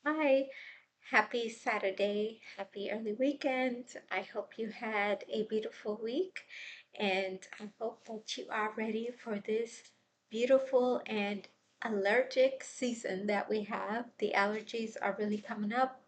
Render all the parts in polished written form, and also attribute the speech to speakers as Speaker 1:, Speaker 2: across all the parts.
Speaker 1: Hi, happy Saturday, happy early weekend. I hope you had a beautiful week and I hope that you are ready for this beautiful and allergic season that we have. The allergies are really coming up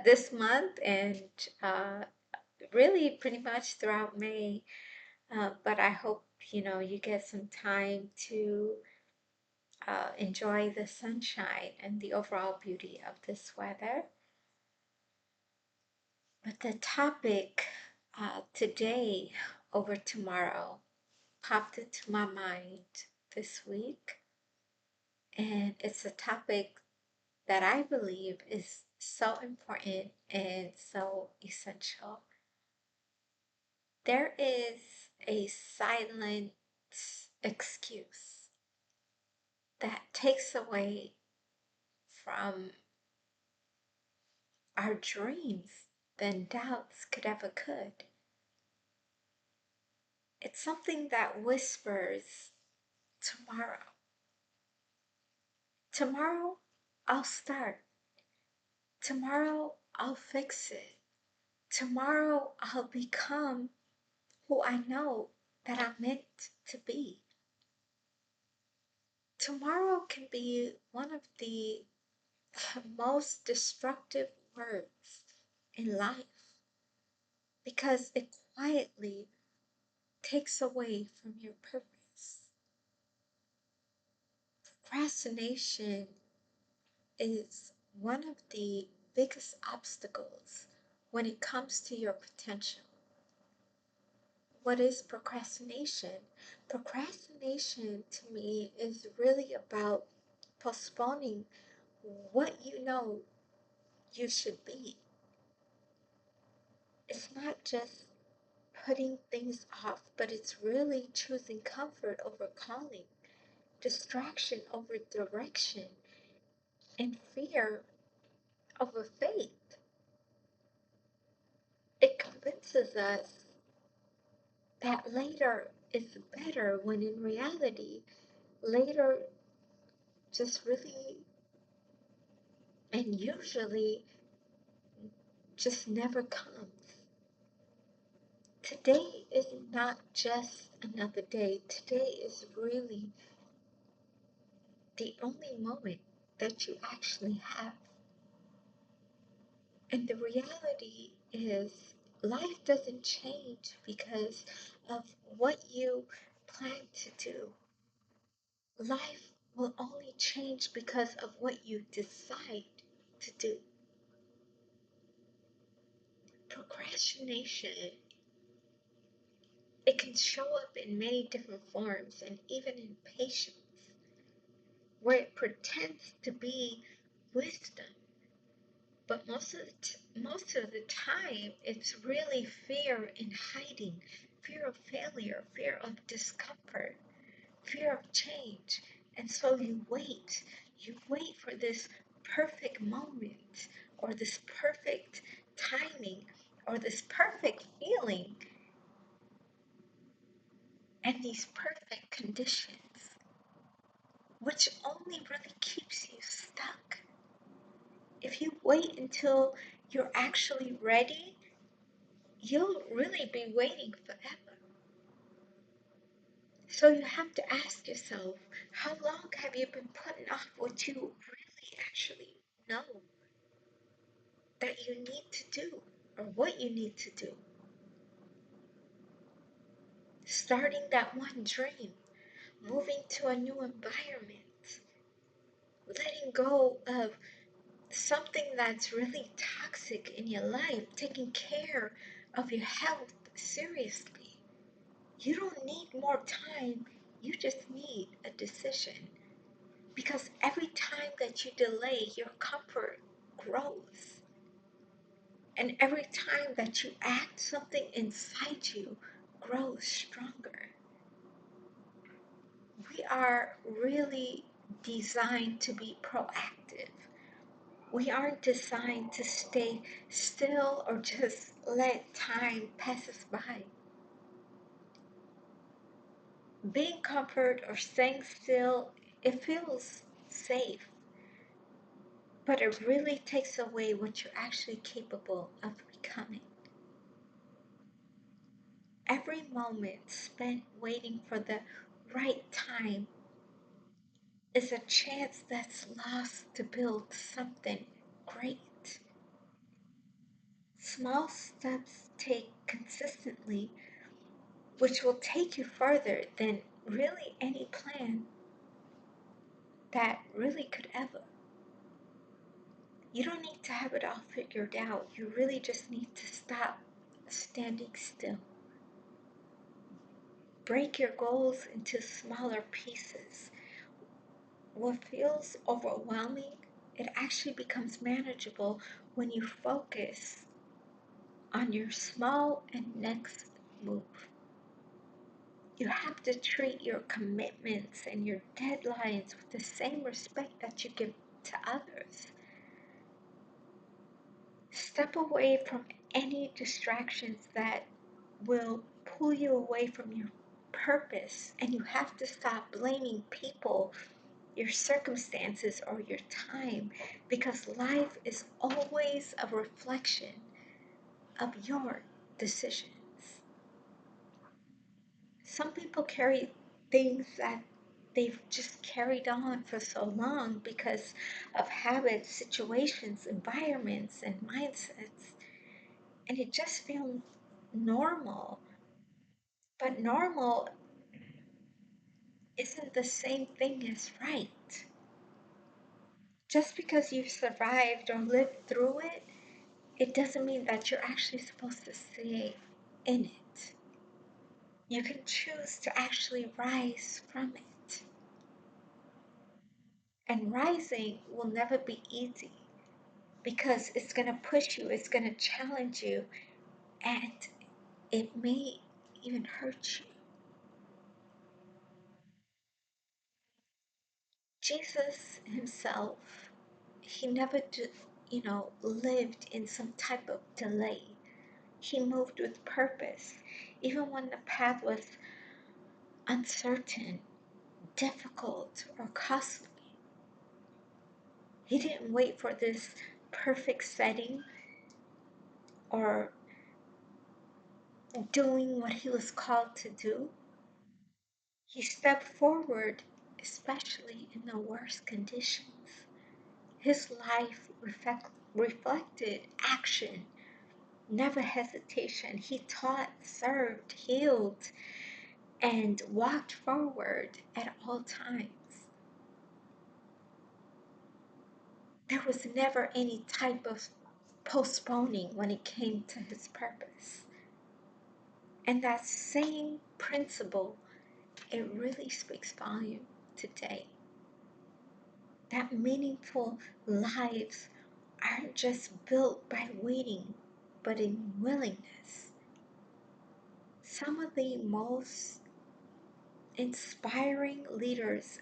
Speaker 1: this month and uh, really pretty much throughout May. But I hope you get some time to enjoy the sunshine and the overall beauty of this weather. But the topic today over tomorrow popped into my mind this week, and it's a topic that I believe is so important and so essential. There is a silent excuse that takes away from our dreams than doubts could ever could. It's something that whispers tomorrow. Tomorrow I'll start. Tomorrow I'll fix it. Tomorrow I'll become who I know that I'm meant to be. Tomorrow can be one of the most destructive words in life because it quietly takes away from your purpose. Procrastination is one of the biggest obstacles when it comes to your potential. What is procrastination? Procrastination to me is really about postponing what you know you should be. It's not just putting things off, but it's really choosing comfort over calling, distraction over direction, and fear over faith. It convinces us that later is better when in reality, later just really and usually just never comes. Today is not just another day. Today is really the only moment that you actually have. And the reality is, life doesn't change because of what you plan to do. Life will only change because of what you decide to do. Procrastination, it can show up in many different forms and even in patience, where it pretends to be wisdom. But most of the time, it's really fear in hiding, fear of failure, fear of discomfort, fear of change. And so you wait for this perfect moment or this perfect timing or this perfect feeling and these perfect conditions, which only really keeps you stuck. If you wait until you're actually ready, you'll really be waiting forever. So you have to ask yourself, how long have you been putting off what you really actually know that you need to do or what you need to do? Starting that one dream, moving to a new environment, letting go of something that's really toxic in your life, taking care of your health seriously. You don't need more time, you just need a decision. Because every time that you delay, your comfort grows. And every time that you act, something inside you grows stronger. We are really designed to be proactive. We aren't designed to stay still or just let time pass us by. Being comfort or staying still, it feels safe. but it really takes away what you're actually capable of becoming. Every moment spent waiting for the right time is a chance that's lost to build something great. Small steps take consistently, which will take you further than really any plan that really could ever. You don't need to have it all figured out. You really just need to stop standing still. Break your goals into smaller pieces. What feels overwhelming, it actually becomes manageable when you focus on your small and next move. You have to treat your commitments and your deadlines with the same respect that you give to others. Step away from any distractions that will pull you away from your purpose, and you have to stop blaming people, your circumstances, or your time, because life is always a reflection of your decisions. Some people carry things that they've just carried on for so long because of habits, situations, environments, and mindsets, and it just feels normal. But normal isn't the same thing as right. Just because you've survived or lived through it, it doesn't mean that you're actually supposed to stay in it. You can choose to actually rise from it. And rising will never be easy because it's going to push you, it's going to challenge you, and it may even hurt you. Jesus himself, he never lived in some type of delay. He moved with purpose, even when the path was uncertain, difficult, or costly. He didn't wait for this perfect setting or doing what he was called to do. He stepped forward, especially in the worst conditions. His life reflected action, never hesitation. He taught, served, healed, and walked forward at all times. There was never any type of postponing when it came to his purpose. And that same principle, it really speaks volume today. That meaningful lives aren't just built by waiting, but in willingness. Some of the most inspiring leaders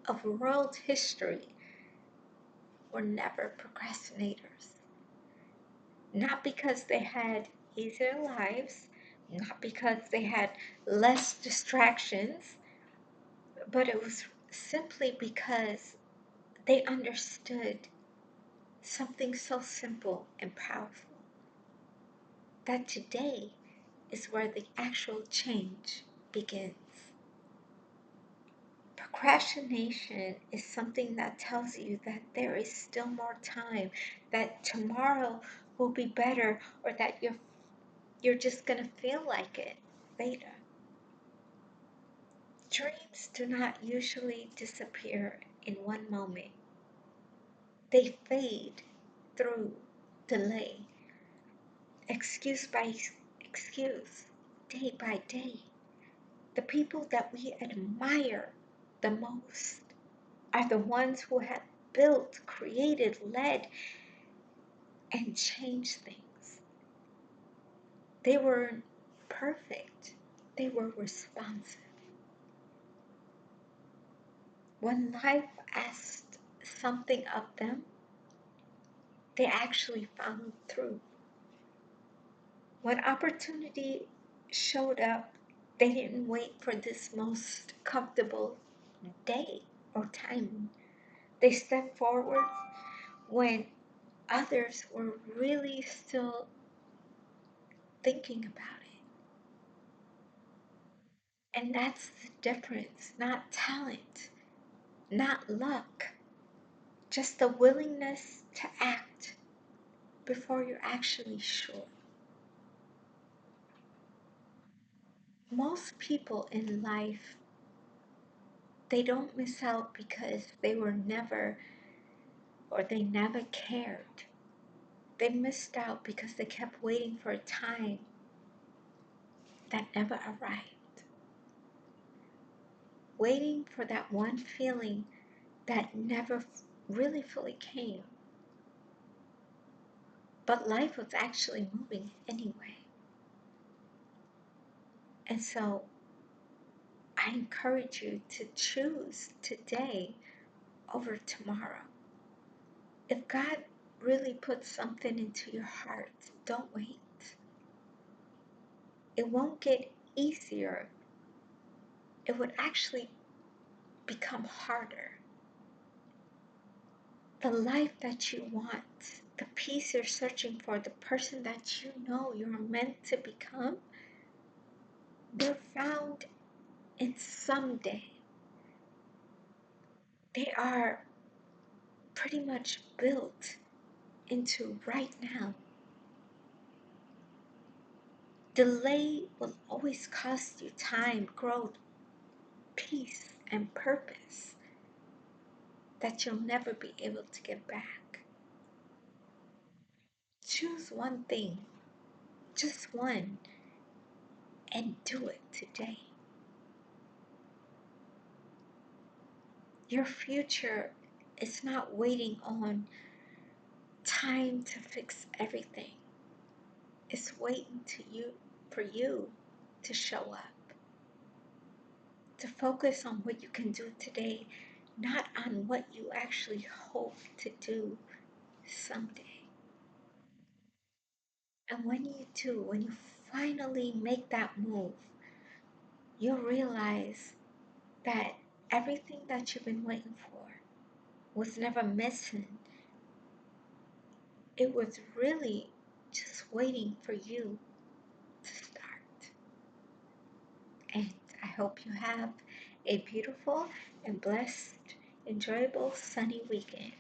Speaker 1: of world history were never procrastinators. Not because they had easier lives, not because they had less distractions, but it was simply because they understood something so simple and powerful, that today is where the actual change begins. Procrastination is something that tells you that there is still more time, that tomorrow will be better, or that you're just going to feel like it later. Dreams do not usually disappear in one moment. They fade through delay, excuse by excuse, day by day. The people that we admire the most are the ones who have built, created, led, and changed things. They weren't perfect, they were responsive. When life asked something of them, they actually followed through. When opportunity showed up, they didn't wait for this most comfortable day or time. They stepped forward when others were really still thinking about it. And that's the difference, not talent, not luck, just the willingness to act before you're actually sure. Most people in life, they don't miss out because they were never or they never cared. They missed out because they kept waiting for a time that never arrived, waiting for that one feeling that never really fully came. But life was actually moving anyway. And so I encourage you to choose today over tomorrow. If God really puts something into your heart, don't wait. It won't get easier. It would actually become harder. The life that you want, the peace you're searching for, the person that you know you're meant to become, they're found in someday. They are pretty much built into right now. Delay will always cost you time, growth, peace, and purpose that you'll never be able to get back. Choose one thing, just one, and do it today. Your future is not waiting on time to fix everything. It's waiting for you to show up, to focus on what you can do today, not on what you actually hope to do someday. And when you do, when you finally make that move, you'll realize that everything that you've been waiting for was never missing. It was really just waiting for you to start. And I hope you have a beautiful and blessed, enjoyable, sunny weekend.